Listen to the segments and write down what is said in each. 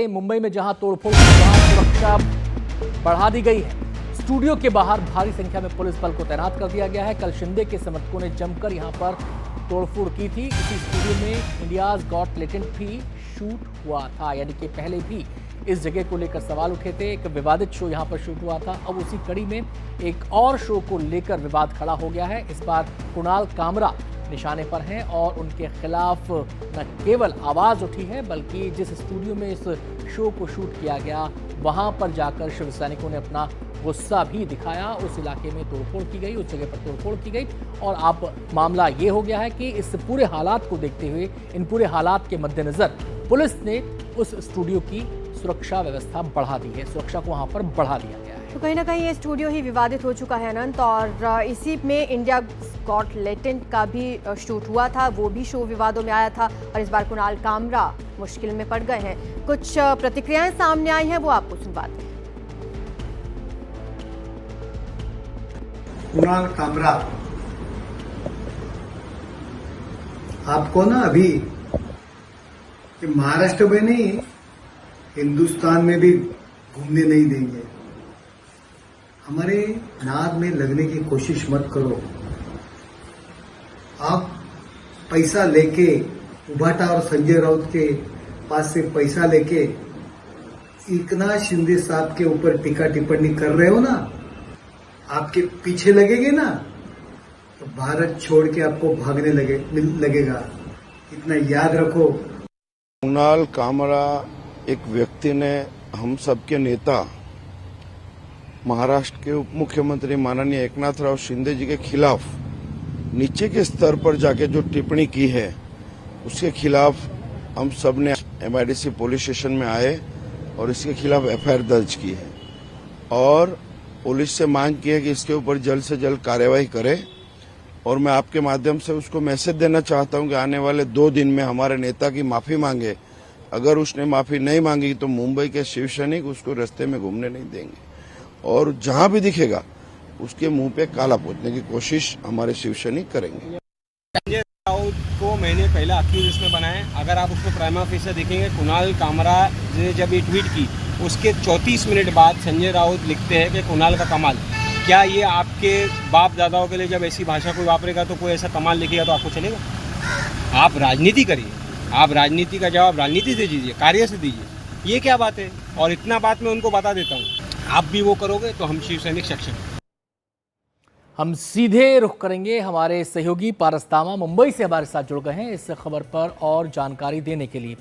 मुंबई में जहां तोड़फोड़ की वहां सुरक्षा बढ़ा दी गई है। स्टूडियो के बाहर भारी संख्या में पुलिस बल को तैनात कर दिया गया है। कल शिंदे के समर्थकों ने जमकर यहां पर तोड़फोड़ की थी। इसी स्टूडियो में इंडियाज गॉट टैलेंट भी शूट हुआ था, यानी कि पहले भी इस जगह को लेकर सवाल उठे थे। एक विवादित शो यहां पर शूट हुआ था। अब उसी कड़ी में एक और शो को लेकर विवाद खड़ा हो गया है। इस बार कुणाल कामरा निशाने पर हैं और उनके खिलाफ न केवल आवाज उठी है, बल्कि जिस स्टूडियो में इस शो को शूट किया गया वहां पर जाकर शिव सैनिकों ने अपना गुस्सा भी दिखाया। उस इलाके में तोड़फोड़ की गई, उस जगह पर तोड़फोड़ की गई और अब मामला ये हो गया है कि इस पूरे हालात को देखते हुए, इन पूरे हालात के मद्देनजर पुलिस ने उस स्टूडियो की सुरक्षा व्यवस्था बढ़ा दी है, सुरक्षा को वहां पर बढ़ा दिया गया है। तो कहीं ना कहीं ये स्टूडियो ही विवादित हो चुका है अनंत, और इसी में इंडिया गॉट टैलेंट का भी शूट हुआ था, वो भी शो विवादों में आया था और इस बार कुणाल कामरा मुश्किल में पड़ गए हैं। कुछ प्रतिक्रियाएं सामने आई हैं, वो आपको सुनवाते हैं। कुणाल कामरा, आपको ना अभी महाराष्ट्र में नहीं, हिंदुस्तान में भी घूमने नहीं देंगे। हमारे नाद में लगने की कोशिश मत करो। आप पैसा लेके, उभाटा और संजय राउत के पास से पैसा लेके एकनाथ शिंदे साहब के ऊपर टीका टिप्पणी कर रहे हो ना, आपके पीछे लगेंगे ना तो भारत छोड़ के आपको भागने लगेगा। इतना याद रखो। कुणाल कामरा एक व्यक्ति ने हम सबके नेता महाराष्ट्र के उप मुख्यमंत्री माननीय एकनाथ राव शिंदे जी के खिलाफ नीचे के स्तर पर जाके जो टिप्पणी की है, उसके खिलाफ हम सब ने MIDC पुलिस स्टेशन में आए और इसके खिलाफ FIR दर्ज की है और पुलिस से मांग की है कि इसके ऊपर जल्द से जल्द कार्यवाही करे। और मैं आपके माध्यम से उसको मैसेज देना चाहता हूं कि आने वाले 2 दिन में हमारे नेता की माफी मांगे। अगर उसने माफी नहीं मांगी तो मुंबई के शिव सैनिक उसको रास्ते में घूमने नहीं देंगे और जहां भी दिखेगा उसके मुंह पे काला पोतने की कोशिश हमारे शिव सैनिक करेंगे। संजय राउत को मैंने पहला अक्यूज इसमें बनाया। अगर आप उसको प्राइमा फेसी देखेंगे, कुणाल कामरा ने जब ये ट्वीट की उसके 34 मिनट बाद संजय राउत लिखते हैं कि कुणाल का कमाल। क्या ये आपके बाप दादाओं के लिए जब ऐसी भाषा कोई वापरेगा तो कोई ऐसा कमाल लिखेगा तो आपको चलेगा? आप राजनीति करिए, आप राजनीति का जवाब राजनीति से दीजिए, कार्य से दीजिए। ये क्या बात है? और इतना बात मैं उनको बता देता हूँ, आप भी वो करोगे तो हम शिव सैनिक सक्षम हैं। हम सीधे रुख करेंगे, हमारे सहयोगी पारस तामा मुंबई से हमारे साथ जुड़ गए हैं इस खबर पर और जानकारी देने के लिए।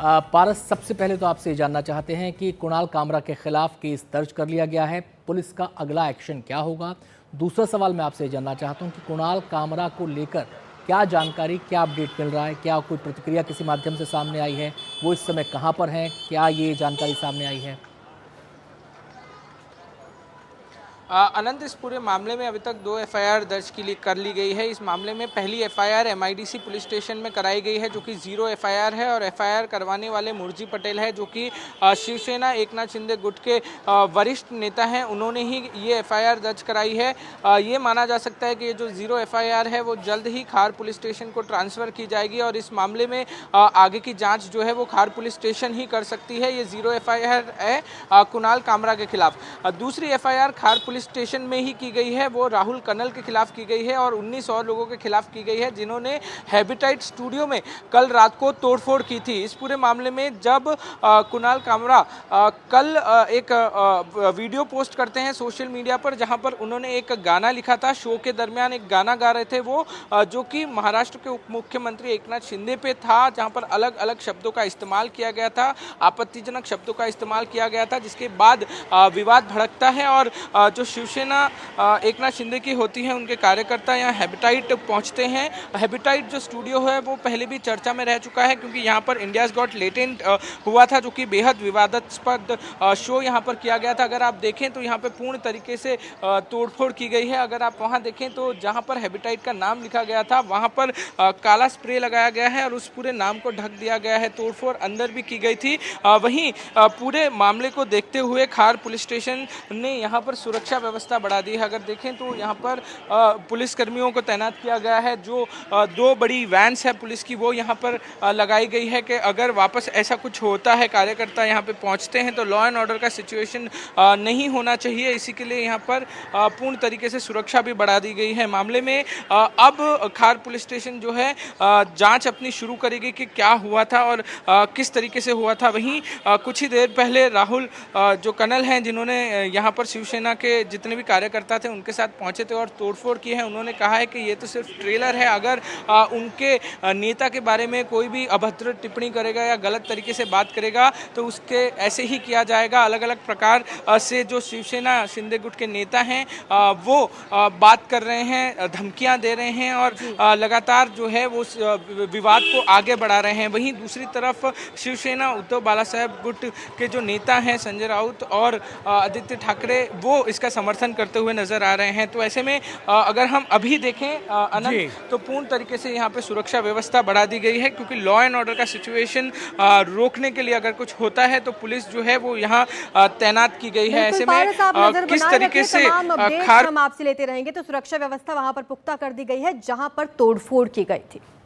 पारस, सबसे पहले तो आपसे जानना चाहते हैं कि कुणाल कामरा के खिलाफ केस दर्ज कर लिया गया है, पुलिस का अगला एक्शन क्या होगा? दूसरा सवाल मैं आपसे जानना चाहता हूं कि कुणाल कामरा को लेकर क्या जानकारी, क्या अपडेट मिल रहा है? क्या कोई प्रतिक्रिया किसी माध्यम से सामने आई है? वो इस समय कहां पर हैं? क्या ये जानकारी सामने आई है? अनंत, इस पूरे मामले में अभी तक 2 FIR दर्ज कर ली गई है। इस मामले में पहली FIR MIDC पुलिस स्टेशन में कराई गई है, जो कि 0 FIR है और FIR करवाने वाले मुर्जी पटेल है, जो कि शिवसेना एकनाथ शिंदे गुट के वरिष्ठ नेता हैं। उन्होंने ही ये FIR दर्ज कराई है। ये माना जा सकता है कि ये जो 0 FIR है वो जल्द ही खार पुलिस स्टेशन को ट्रांसफ़र की जाएगी और इस मामले में आगे की जाँच जो है वो खार पुलिस स्टेशन ही कर सकती है। ये 0 FIR है कुणाल कामरा के खिलाफ। दूसरी FIR खार पुलिस स्टेशन में ही की गई है, वो राहुल कन्नल के खिलाफ की गई है और 19 और लोगों के खिलाफ की गई है, जिन्होंने हैबिटाइट स्टूडियो में कल रात को तोड़फोड़ की थी। इस पूरे मामले में जब कुणाल कामरा कल एक वीडियो पोस्ट करते हैं सोशल मीडिया पर, जहां पर उन्होंने एक गाना लिखा था, शो के दरमियान एक गाना गा रहे थे वो, जो कि महाराष्ट्र के उप मुख्यमंत्री एकनाथ शिंदे पे था, जहां पर अलग अलग शब्दों का इस्तेमाल किया गया था, आपत्तिजनक शब्दों का इस्तेमाल किया गया था, जिसके बाद विवाद भड़कता है और जो शिवसेना एकनाथ शिंदे की होती है, उनके कार्यकर्ता यहाँ हैबिटाइट पहुँचते हैं। हैबिटाइट जो स्टूडियो है वो पहले भी चर्चा में रह चुका है, क्योंकि यहाँ पर इंडियाज गॉट टैलेंट हुआ था, जो कि बेहद विवादास्पद शो यहाँ पर किया गया था। अगर आप देखें तो यहाँ पे पूर्ण तरीके से तोड़फोड़ की गई है। अगर आप वहाँ देखें तो जहाँ पर हैबिटाइट का नाम लिखा गया था वहाँ पर काला स्प्रे लगाया गया है और उस पूरे नाम को ढक दिया गया है। तोड़फोड़ अंदर भी की गई थी। वहीं पूरे मामले को देखते हुए खार पुलिस स्टेशन ने यहाँ पर सुरक्षा व्यवस्था बढ़ा दी है। अगर देखें तो यहाँ पर पुलिस कर्मियों को तैनात किया गया है। जो 2 बड़ी वैन्स है पुलिस की वो यहाँ पर लगाई गई है कि अगर वापस ऐसा कुछ होता है, कार्यकर्ता यहाँ पे पहुँचते हैं तो लॉ एंड ऑर्डर का सिचुएशन नहीं होना चाहिए। इसी के लिए यहाँ पर पूर्ण तरीके से सुरक्षा भी बढ़ा दी गई है। मामले में अब खार पुलिस स्टेशन जो है जांच अपनी शुरू करेगी कि क्या हुआ था और किस तरीके से हुआ था। वहीं कुछ ही देर पहले राहुल जो कर्नल हैं जिन्होंने यहाँ पर शिवसेना के जितने भी कार्यकर्ता थे उनके साथ पहुंचे थे और तोड़फोड़ की है, उन्होंने कहा है कि ये तो सिर्फ ट्रेलर है। अगर उनके नेता के बारे में कोई भी अभद्र टिप्पणी करेगा या गलत तरीके से बात करेगा तो उसके ऐसे ही किया जाएगा। अलग अलग प्रकार से जो शिवसेना शिंदे गुट के नेता हैं वो बात कर रहे हैं, धमकियां दे रहे हैं और लगातार जो है वो विवाद को आगे बढ़ा रहे हैं। वहीं दूसरी तरफ शिवसेना उद्धव बालासाहेब गुट के जो नेता हैं संजय राउत और आदित्य ठाकरे वो इसका समर्थन करते हुए नजर आ रहे हैं। तो ऐसे में अगर हम अभी देखें अनंत तो पूर्ण तरीके से यहाँ पे सुरक्षा व्यवस्था बढ़ा दी गई है क्योंकि लॉ एंड ऑर्डर का सिचुएशन रोकने के लिए अगर कुछ होता है तो पुलिस जो है वो यहाँ तैनात की गई है। ऐसे में किस तरीके से हम आपसे लेते रहेंगे। तो सुरक्षा व्यवस्था वहां पर पुख्ता कर दी गई है जहां पर तोड़फोड़ की गई थी।